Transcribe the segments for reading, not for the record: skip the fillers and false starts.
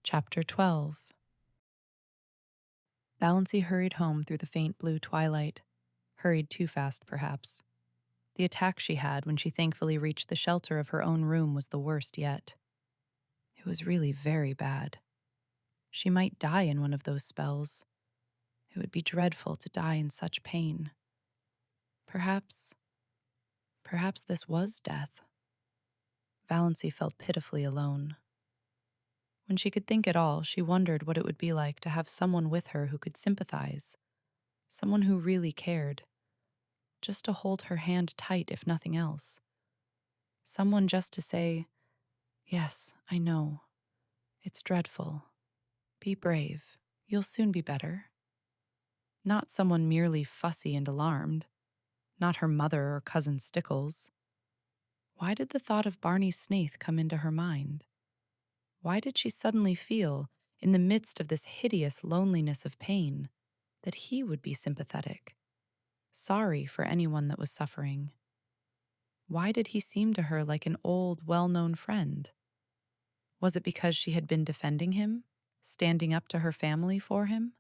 Chapter 12. Valancy hurried home through the faint blue twilight. Hurried too fast, perhaps. The attack she had when she thankfully reached the shelter of her own room was the worst yet. It was really very bad. She might die in one of those spells. It would be dreadful to die in such pain. Perhaps this was death. Valancy felt pitifully alone. When she could think at all, she wondered what it would be like to have someone with her who could sympathize, someone who really cared, just to hold her hand tight if nothing else. Someone just to say, "Yes, I know. It's dreadful. Be brave. You'll soon be better." Not someone merely fussy and alarmed. Not her mother or cousin Stickles. Why did the thought of Barney Snaith come into her mind? Why did she suddenly feel, in the midst of this hideous loneliness of pain, that he would be sympathetic, sorry for anyone that was suffering? Why did he seem to her like an old, well-known friend? Was it because she had been defending him, standing up to her family for him?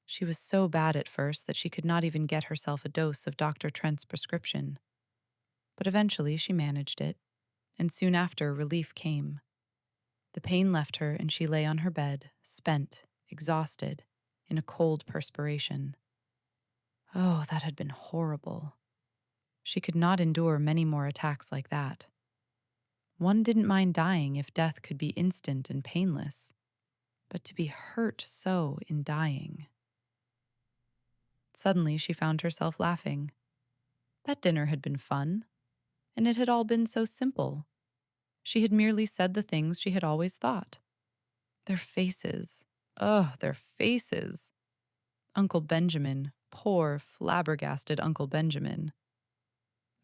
She was so bad at first that she could not even get herself a dose of Dr. Trent's prescription. But eventually she managed it, and soon after relief came. The pain left her and she lay on her bed, spent, exhausted, in a cold perspiration. Oh, that had been horrible. She could not endure many more attacks like that. One didn't mind dying if death could be instant and painless, but to be hurt so in dying. Suddenly she found herself laughing. That dinner had been fun, and it had all been so simple. She had merely said the things she had always thought. Their faces. Ugh, their faces. Uncle Benjamin, poor, flabbergasted Uncle Benjamin.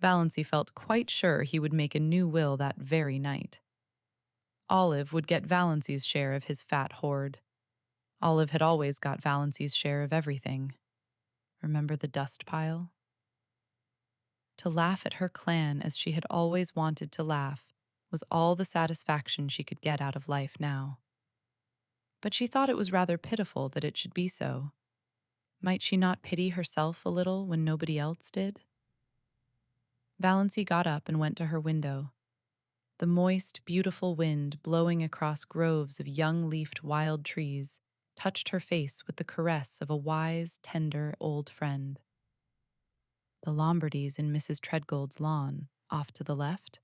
Valancy felt quite sure he would make a new will that very night. Olive would get Valancy's share of his fat hoard. Olive had always got Valancy's share of everything. Remember the dust pile? To laugh at her clan as she had always wanted to laugh was all the satisfaction she could get out of life now. But she thought it was rather pitiful that it should be so. Might she not pity herself a little when nobody else did? Valancy got up and went to her window. The moist, beautiful wind blowing across groves of young-leafed wild trees touched her face with the caress of a wise, tender old friend. The Lombardys in Mrs. Treadgold's lawn, off to the left.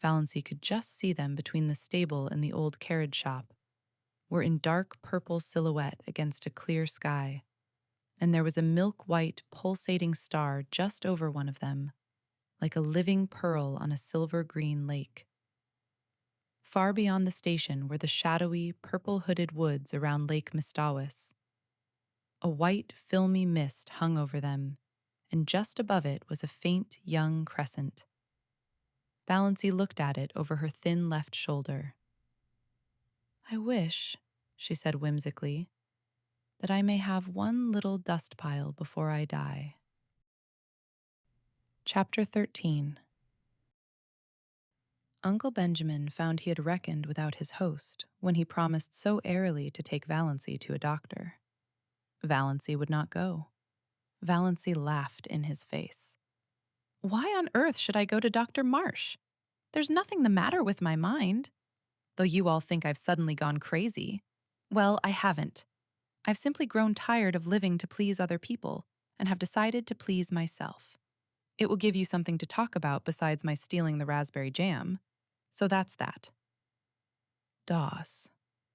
Valancy could just see them between the stable and the old carriage shop, were in dark purple silhouette against a clear sky, and there was a milk-white, pulsating star just over one of them, like a living pearl on a silver-green lake. Far beyond the station were the shadowy, purple-hooded woods around Lake Mistawis. A white, filmy mist hung over them, and just above it was a faint, young crescent. Valancy looked at it over her thin left shoulder. "I wish," she said whimsically, "that I may have one little dust pile before I die." Chapter 13. Uncle Benjamin found he had reckoned without his host when he promised so airily to take Valancy to a doctor. Valancy would not go. Valancy laughed in his face. "Why on earth should I go to Dr. Marsh? There's nothing the matter with my mind. Though you all think I've suddenly gone crazy. Well, I haven't. I've simply grown tired of living to please other people and have decided to please myself. It will give you something to talk about besides my stealing the raspberry jam. So that's that." "Doss,"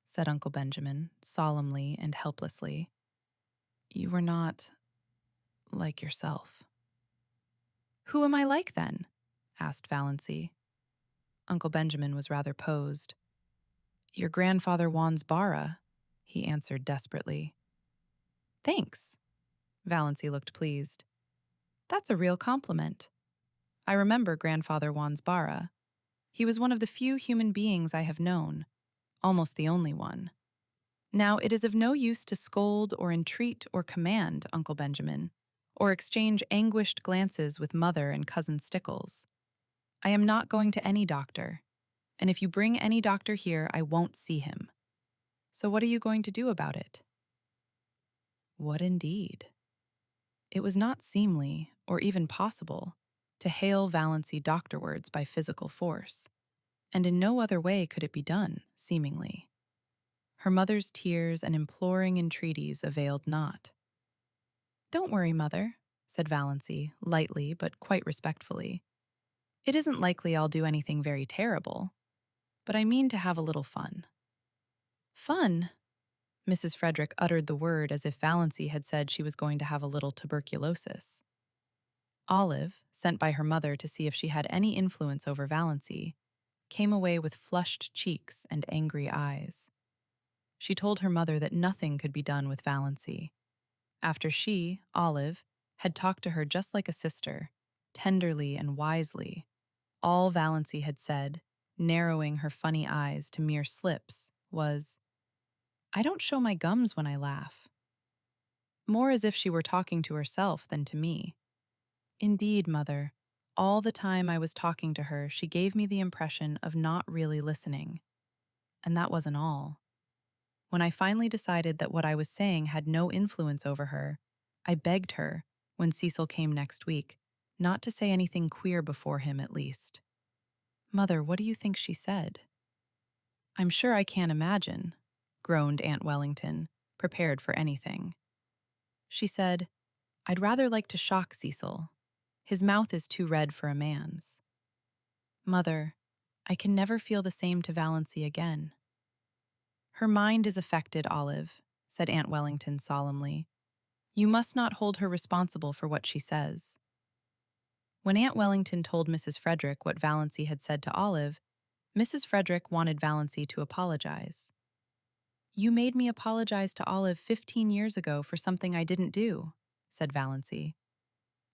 said Uncle Benjamin, solemnly and helplessly, "you were not like yourself." "Who am I like, then?" asked Valancy. Uncle Benjamin was rather posed. "Your grandfather Juan's Bara," he answered desperately. "Thanks." Valancy looked pleased. "That's a real compliment. I remember Grandfather Juan's Bara. He was one of the few human beings I have known, almost the only one. Now, it is of no use to scold or entreat or command Uncle Benjamin, or exchange anguished glances with Mother and Cousin Stickles. I am not going to any doctor. And if you bring any doctor here, I won't see him. So what are you going to do about it?" What indeed? It was not seemly, or even possible, to hail Valancy doctorwards by physical force, and in no other way could it be done, seemingly. Her mother's tears and imploring entreaties availed not. "Don't worry, Mother," said Valancy, lightly but quite respectfully. "It isn't likely I'll do anything very terrible, but I mean to have a little fun." "Fun?" Mrs. Frederick uttered the word as if Valancy had said she was going to have a little tuberculosis. Olive, sent by her mother to see if she had any influence over Valancy, came away with flushed cheeks and angry eyes. She told her mother that nothing could be done with Valancy. After she, Olive, had talked to her just like a sister, tenderly and wisely, all Valancy had said, narrowing her funny eyes to mere slips, was, "I don't show my gums when I laugh." More as if she were talking to herself than to me. Indeed, Mother, all the time I was talking to her, she gave me the impression of not really listening. And that wasn't all. When I finally decided that what I was saying had no influence over her, I begged her, when Cecil came next week, not to say anything queer before him at least. Mother, what do you think she said? I'm sure I can't imagine, groaned Aunt Wellington, prepared for anything. She said, I'd rather like to shock Cecil. His mouth is too red for a man's. Mother, I can never feel the same to Valancy again. Her mind is affected, Olive, said Aunt Wellington solemnly. You must not hold her responsible for what she says. When Aunt Wellington told Mrs. Frederick what Valancy had said to Olive, Mrs. Frederick wanted Valancy to apologize. You made me apologize to Olive 15 years ago for something I didn't do, said Valancy.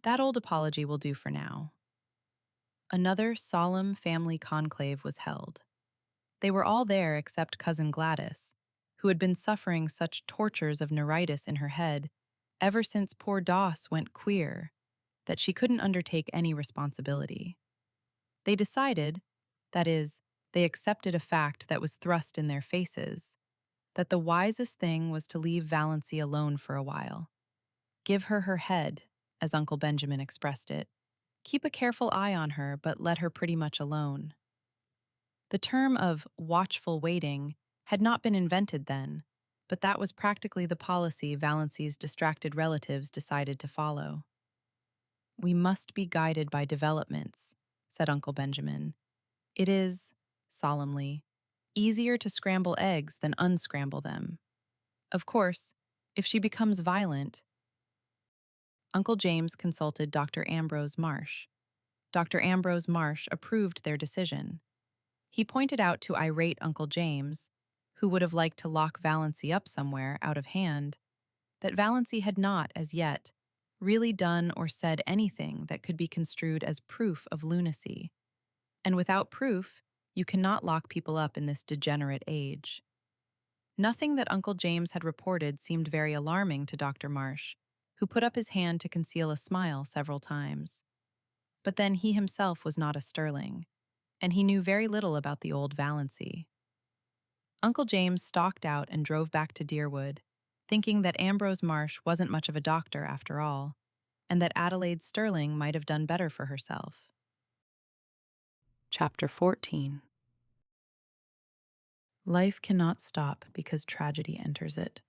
That old apology will do for now. Another solemn family conclave was held. They were all there except Cousin Gladys, who had been suffering such tortures of neuritis in her head ever since poor Doss went queer that she couldn't undertake any responsibility. They decided, that is, they accepted a fact that was thrust in their faces, that the wisest thing was to leave Valancy alone for a while. Give her her head, as Uncle Benjamin expressed it. Keep a careful eye on her, but let her pretty much alone. The term of watchful waiting had not been invented then, but that was practically the policy Valancy's distracted relatives decided to follow. We must be guided by developments, said Uncle Benjamin. It is, solemnly, easier to scramble eggs than unscramble them. Of course, if she becomes violent, Uncle James consulted Dr. Ambrose Marsh. Dr. Ambrose Marsh approved their decision. He pointed out to irate Uncle James, who would have liked to lock Valancy up somewhere out of hand, that Valancy had not, as yet, really done or said anything that could be construed as proof of lunacy. And without proof, you cannot lock people up in this degenerate age. Nothing that Uncle James had reported seemed very alarming to Dr. Marsh, who put up his hand to conceal a smile several times. But then he himself was not a Stirling, and he knew very little about the old Valancy. Uncle James stalked out and drove back to Deerwood, thinking that Ambrose Marsh wasn't much of a doctor after all, and that Adelaide Stirling might have done better for herself. Chapter 14. Life cannot stop because tragedy enters it.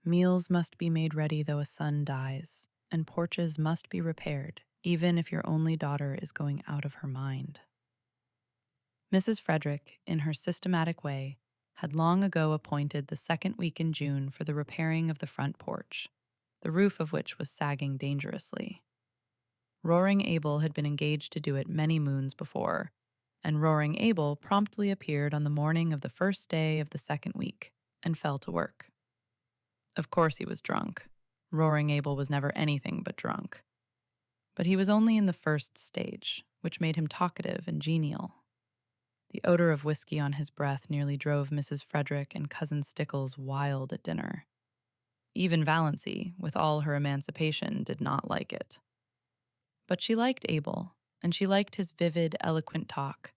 Meals must be made ready though a son dies, and porches must be repaired, even if your only daughter is going out of her mind. Mrs. Frederick, in her systematic way, had long ago appointed the second week in June for the repairing of the front porch, the roof of which was sagging dangerously. Roaring Abel had been engaged to do it many moons before, and Roaring Abel promptly appeared on the morning of the first day of the second week and fell to work. Of course he was drunk. Roaring Abel was never anything but drunk. But he was only in the first stage, which made him talkative and genial. The odor of whiskey on his breath nearly drove Mrs. Frederick and Cousin Stickles wild at dinner. Even Valancy, with all her emancipation, did not like it. But she liked Abel, and she liked his vivid, eloquent talk,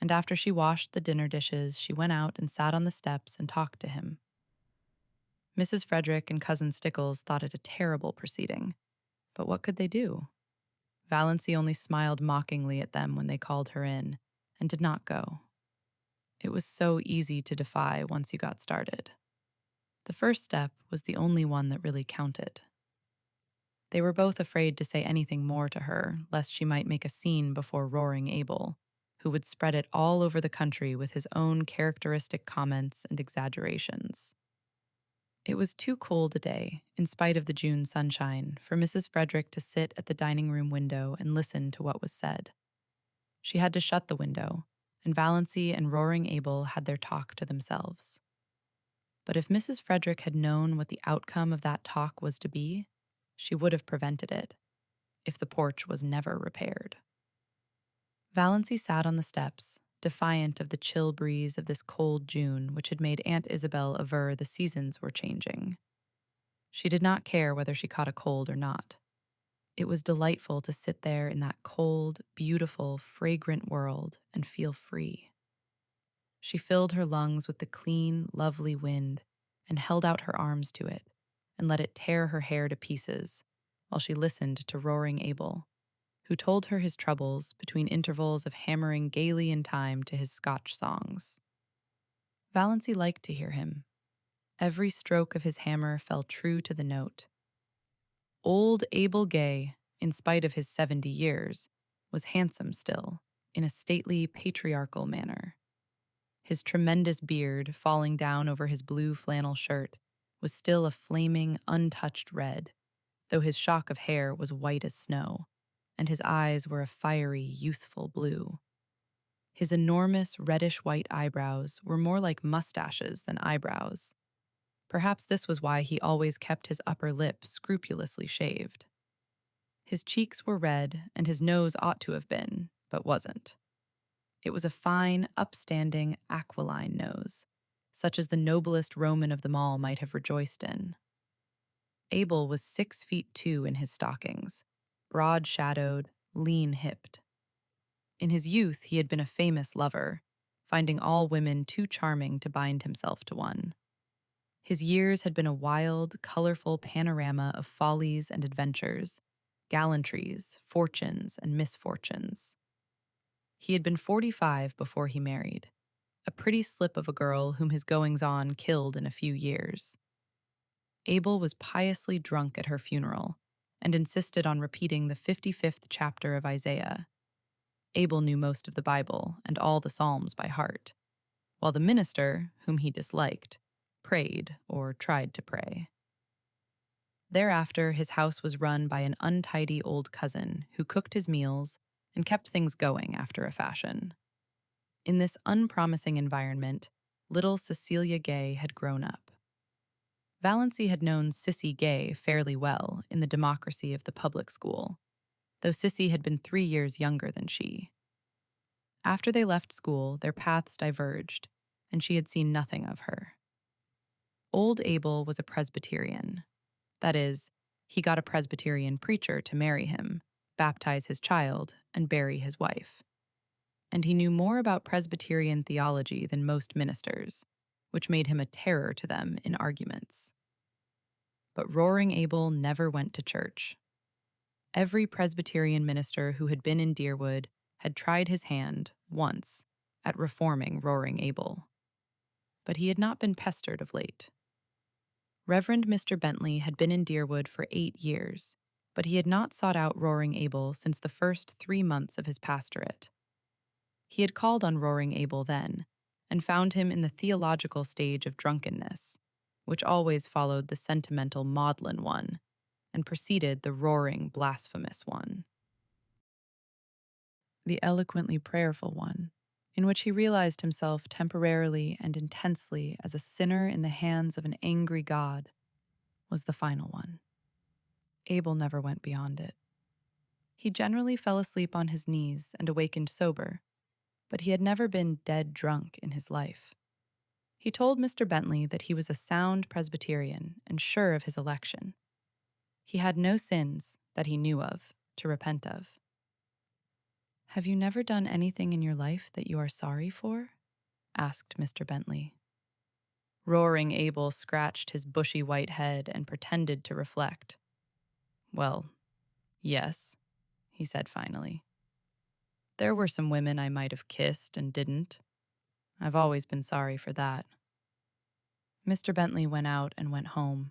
and after she washed the dinner dishes, she went out and sat on the steps and talked to him. Mrs. Frederick and Cousin Stickles thought it a terrible proceeding, but what could they do? Valancy only smiled mockingly at them when they called her in, and did not go. It was so easy to defy once you got started. The first step was the only one that really counted. They were both afraid to say anything more to her, lest she might make a scene before Roaring Abel, who would spread it all over the country with his own characteristic comments and exaggerations. It was too cold a day, in spite of the June sunshine, for Mrs. Frederick to sit at the dining room window and listen to what was said. She had to shut the window, and Valancy and Roaring Abel had their talk to themselves. But if Mrs. Frederick had known what the outcome of that talk was to be, she would have prevented it, if the porch was never repaired. Valancy sat on the steps, defiant of the chill breeze of this cold June which had made Aunt Isabel aver the seasons were changing. She did not care whether she caught a cold or not. It was delightful to sit there in that cold, beautiful, fragrant world and feel free. She filled her lungs with the clean, lovely wind and held out her arms to it and let it tear her hair to pieces while she listened to Roaring Abel, who told her his troubles between intervals of hammering gaily in time to his Scotch songs. Valancy liked to hear him. Every stroke of his hammer fell true to the note. Old Abel Gay, in spite of his 70 years, was handsome still, in a stately, patriarchal manner. His tremendous beard, falling down over his blue flannel shirt, was still a flaming, untouched red, though his shock of hair was white as snow, and his eyes were a fiery, youthful blue. His enormous, reddish-white eyebrows were more like mustaches than eyebrows. Perhaps this was why he always kept his upper lip scrupulously shaved. His cheeks were red, and his nose ought to have been, but wasn't. It was a fine, upstanding, aquiline nose, such as the noblest Roman of them all might have rejoiced in. Abel was 6'2" in his stockings, broad-shadowed, lean-hipped. In his youth he had been a famous lover, finding all women too charming to bind himself to one. His years had been a wild, colorful panorama of follies and adventures, gallantries, fortunes, and misfortunes. He had been 45 before he married, a pretty slip of a girl whom his goings-on killed in a few years. Abel was piously drunk at her funeral and insisted on repeating the 55th chapter of Isaiah. Abel knew most of the Bible and all the Psalms by heart, while the minister, whom he disliked, prayed or tried to pray. Thereafter, his house was run by an untidy old cousin who cooked his meals and kept things going after a fashion. In this unpromising environment, little Cecilia Gay had grown up. Valancy had known Sissy Gay fairly well in the democracy of the public school, though Sissy had been 3 years younger than she. After they left school, their paths diverged, and she had seen nothing of her. Old Abel was a Presbyterian. That is, he got a Presbyterian preacher to marry him, baptize his child, and bury his wife. And he knew more about Presbyterian theology than most ministers, which made him a terror to them in arguments. But Roaring Abel never went to church. Every Presbyterian minister who had been in Deerwood had tried his hand, once, at reforming Roaring Abel. But he had not been pestered of late. Reverend Mr. Bentley had been in Deerwood for 8 years, but he had not sought out Roaring Abel since the first 3 months of his pastorate. He had called on Roaring Abel then, and found him in the theological stage of drunkenness, which always followed the sentimental maudlin one, and preceded the roaring, blasphemous one. The eloquently prayerful one, in which he realized himself temporarily and intensely as a sinner in the hands of an angry God, was the final one. Abel never went beyond it. He generally fell asleep on his knees and awakened sober, but he had never been dead drunk in his life. He told Mr. Bentley that he was a sound Presbyterian and sure of his election. He had no sins, that he knew of, to repent of. Have you never done anything in your life that you are sorry for? Asked Mr. Bentley. Roaring Abel scratched his bushy white head and pretended to reflect. Well, yes, he said finally. There were some women I might have kissed and didn't. I've always been sorry for that. Mr. Bentley went out and went home.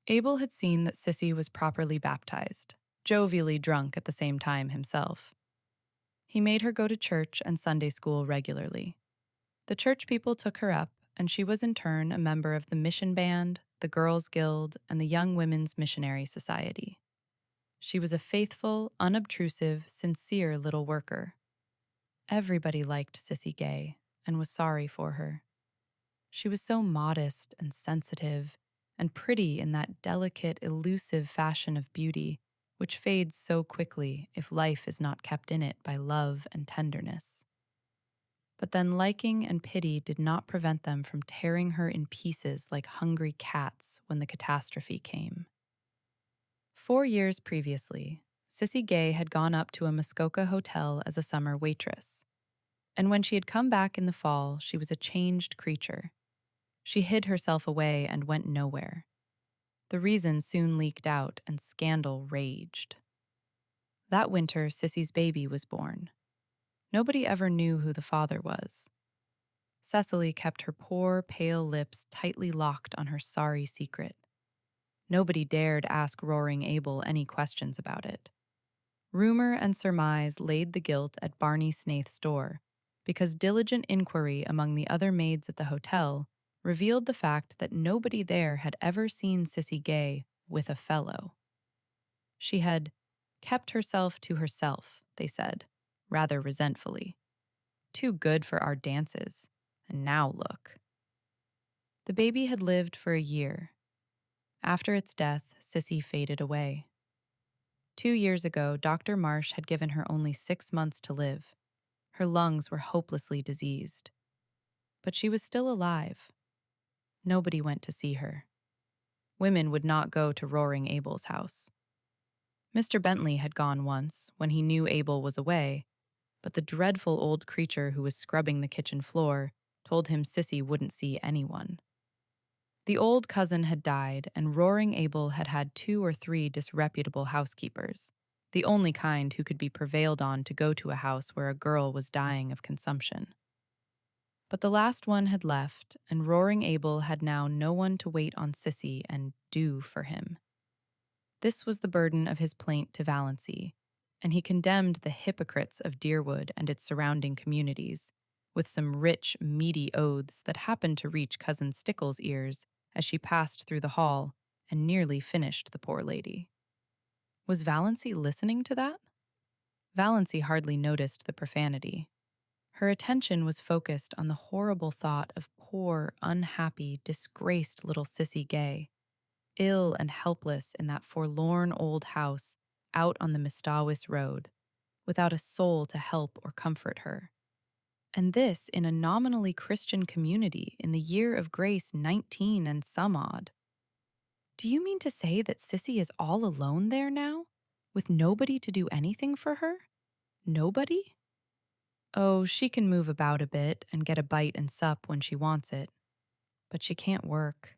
Abel had seen that Sissy was properly baptized, jovially drunk at the same time himself. He made her go to church and Sunday school regularly. The church people took her up, and she was in turn a member of the Mission Band, the Girls' Guild, and the Young Women's Missionary Society. She was a faithful, unobtrusive, sincere little worker. Everybody liked Sissy Gay and was sorry for her. She was so modest and sensitive and pretty in that delicate, elusive fashion of beauty which fades so quickly if life is not kept in it by love and tenderness. But then liking and pity did not prevent them from tearing her in pieces like hungry cats when the catastrophe came. 4 years previously, Sissy Gay had gone up to a Muskoka hotel as a summer waitress. And when she had come back in the fall, she was a changed creature. She hid herself away and went nowhere. The reason soon leaked out and scandal raged. That winter, Sissy's baby was born. Nobody ever knew who the father was. Cecily kept her poor, pale lips tightly locked on her sorry secret. Nobody dared ask Roaring Abel any questions about it. Rumor and surmise laid the guilt at Barney Snaith's door, because diligent inquiry among the other maids at the hotel revealed the fact that nobody there had ever seen Sissy Gay with a fellow. She had kept herself to herself, they said, rather resentfully. Too good for our dances, and now look. The baby had lived for a year. After its death, Sissy faded away. 2 years ago, Dr. Marsh had given her only 6 months to live. Her lungs were hopelessly diseased. But she was still alive. Nobody went to see her. Women would not go to Roaring Abel's house. Mr. Bentley had gone once, when he knew Abel was away, but the dreadful old creature who was scrubbing the kitchen floor told him Sissy wouldn't see anyone. The old cousin had died, and Roaring Abel had had 2 or 3 disreputable housekeepers, the only kind who could be prevailed on to go to a house where a girl was dying of consumption. But the last one had left, and Roaring Abel had now no one to wait on Sissy and do for him. This was the burden of his plaint to Valancy, and he condemned the hypocrites of Deerwood and its surrounding communities, with some rich, meaty oaths that happened to reach Cousin Stickle's ears as she passed through the hall and nearly finished the poor lady. Was Valancy listening to that? Valancy hardly noticed the profanity. Her attention was focused on the horrible thought of poor, unhappy, disgraced little Sissy Gay, ill and helpless in that forlorn old house out on the Mistawis Road, without a soul to help or comfort her. And this in a nominally Christian community in the year of grace 19 and some odd. Do you mean to say that Sissy is all alone there now, with nobody to do anything for her? Nobody? Oh, she can move about a bit and get a bite and sup when she wants it. But she can't work.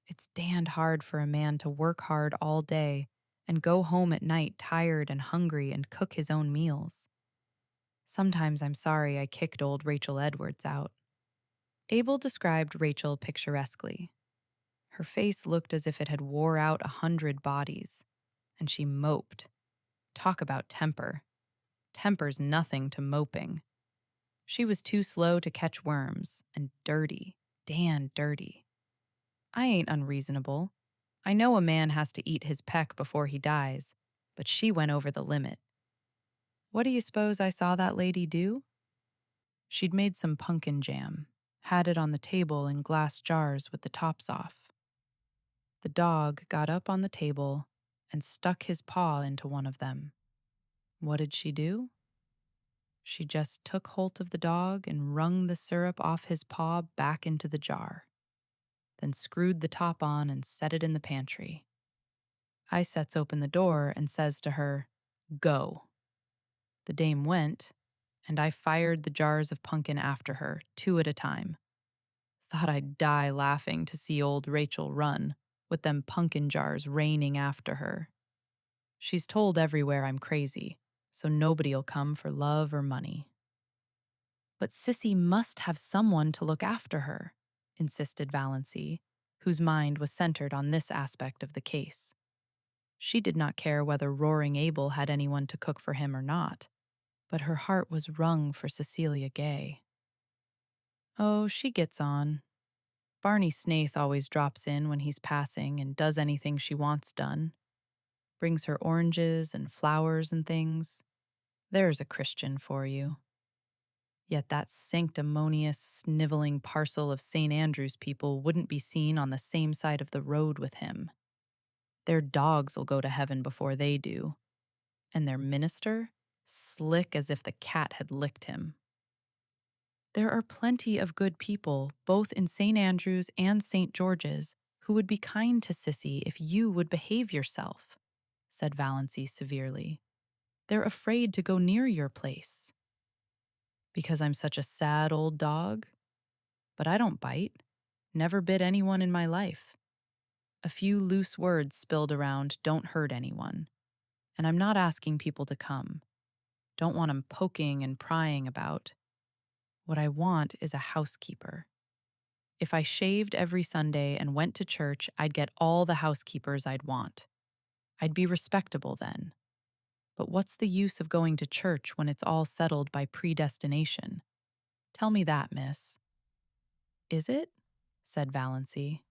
It's damned hard for a man to work hard all day and go home at night tired and hungry and cook his own meals. Sometimes I'm sorry I kicked old Rachel Edwards out. Abel described Rachel picturesquely. Her face looked as if it had wore out 100 bodies, and she moped. Talk about temper. Temper's nothing to moping. She was too slow to catch worms, and dirty, damn dirty. I ain't unreasonable. I know a man has to eat his peck before he dies, but she went over the limit. What do you suppose I saw that lady do? She'd made some pumpkin jam, had it on the table in glass jars with the tops off. The dog got up on the table and stuck his paw into one of them. What did she do? She just took hold of the dog and wrung the syrup off his paw back into the jar, then screwed the top on and set it in the pantry. I sets open the door and says to her, "Go." The dame went, and I fired the jars of pumpkin after her, 2 at a time. Thought I'd die laughing to see old Rachel run, with them pumpkin jars raining after her. She's told everywhere I'm crazy, so nobody'll come for love or money. But Sissy must have someone to look after her, insisted Valancy, whose mind was centered on this aspect of the case. She did not care whether Roaring Abel had anyone to cook for him or not, but her heart was wrung for Cecilia Gay. Oh, she gets on. Barney Snaith always drops in when he's passing and does anything she wants done. Brings her oranges and flowers and things. There's a Christian for you. Yet that sanctimonious, sniveling parcel of St. Andrew's people wouldn't be seen on the same side of the road with him. Their dogs'll go to heaven before they do. And their minister, slick as if the cat had licked him. There are plenty of good people, both in St. Andrew's and St. George's, who would be kind to Sissy if you would behave yourself, said Valancy severely. They're afraid to go near your place. Because I'm such a sad old dog? But I don't bite. Never bit anyone in my life. A few loose words spilled around don't hurt anyone. And I'm not asking people to come. Don't want 'em poking and prying about. What I want is a housekeeper. If I shaved every Sunday and went to church, I'd get all the housekeepers I'd want. I'd be respectable then. But what's the use of going to church when it's all settled by predestination? Tell me that, miss. Is it? Said Valancy.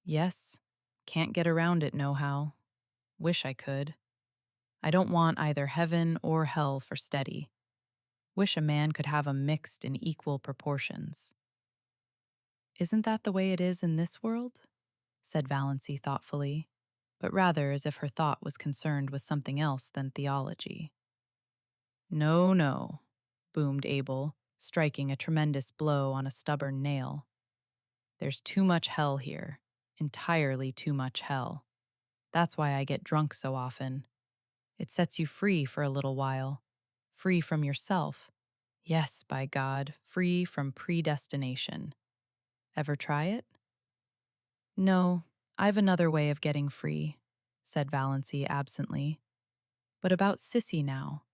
Yes. Can't get around it nohow. Wish I could. I don't want either heaven or hell for steady. Wish a man could have 'em mixed in equal proportions. Isn't that the way it is in this world? Said Valancy thoughtfully, but rather as if her thought was concerned with something else than theology. No, no, boomed Abel, striking a tremendous blow on a stubborn nail. There's too much hell here, entirely too much hell. That's why I get drunk so often. It sets you free for a little while, free from yourself. Yes, by God, free from predestination. Ever try it? No, I've another way of getting free, said Valancy absently. But about Sissy now.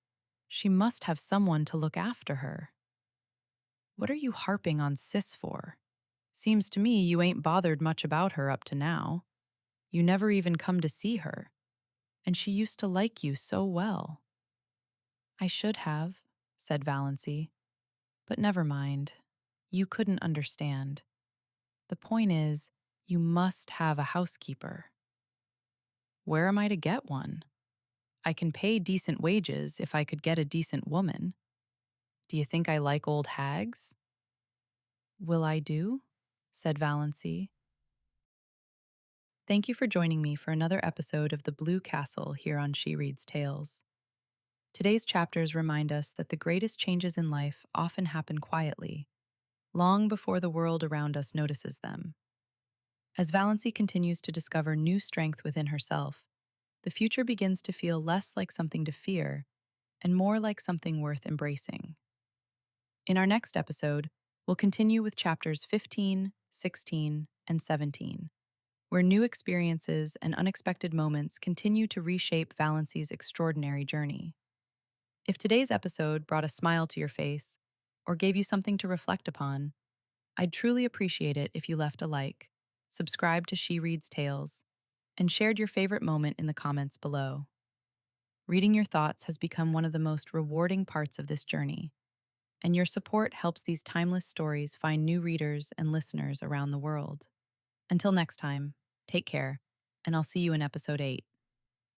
She must have someone to look after her. What are you harping on Sis for? Seems to me you ain't bothered much about her up to now. You never even come to see her. And she used to like you so well. I should have, said Valancy. But never mind. You couldn't understand. The point is, you must have a housekeeper. Where am I to get one? I can pay decent wages if I could get a decent woman. Do you think I like old hags? Will I do? Said Valancy. Thank you for joining me for another episode of The Blue Castle here on She Reads Tales. Today's chapters remind us that the greatest changes in life often happen quietly, long before the world around us notices them. As Valancy continues to discover new strength within herself, the future begins to feel less like something to fear and more like something worth embracing. In our next episode, we'll continue with chapters 15, 16, and 17, where new experiences and unexpected moments continue to reshape Valancy's extraordinary journey. If today's episode brought a smile to your face or gave you something to reflect upon, I'd truly appreciate it if you left a like, subscribed to She Reads Tales, and shared your favorite moment in the comments below. Reading your thoughts has become one of the most rewarding parts of this journey, and your support helps these timeless stories find new readers and listeners around the world. Until next time, take care, and I'll see you in episode 8.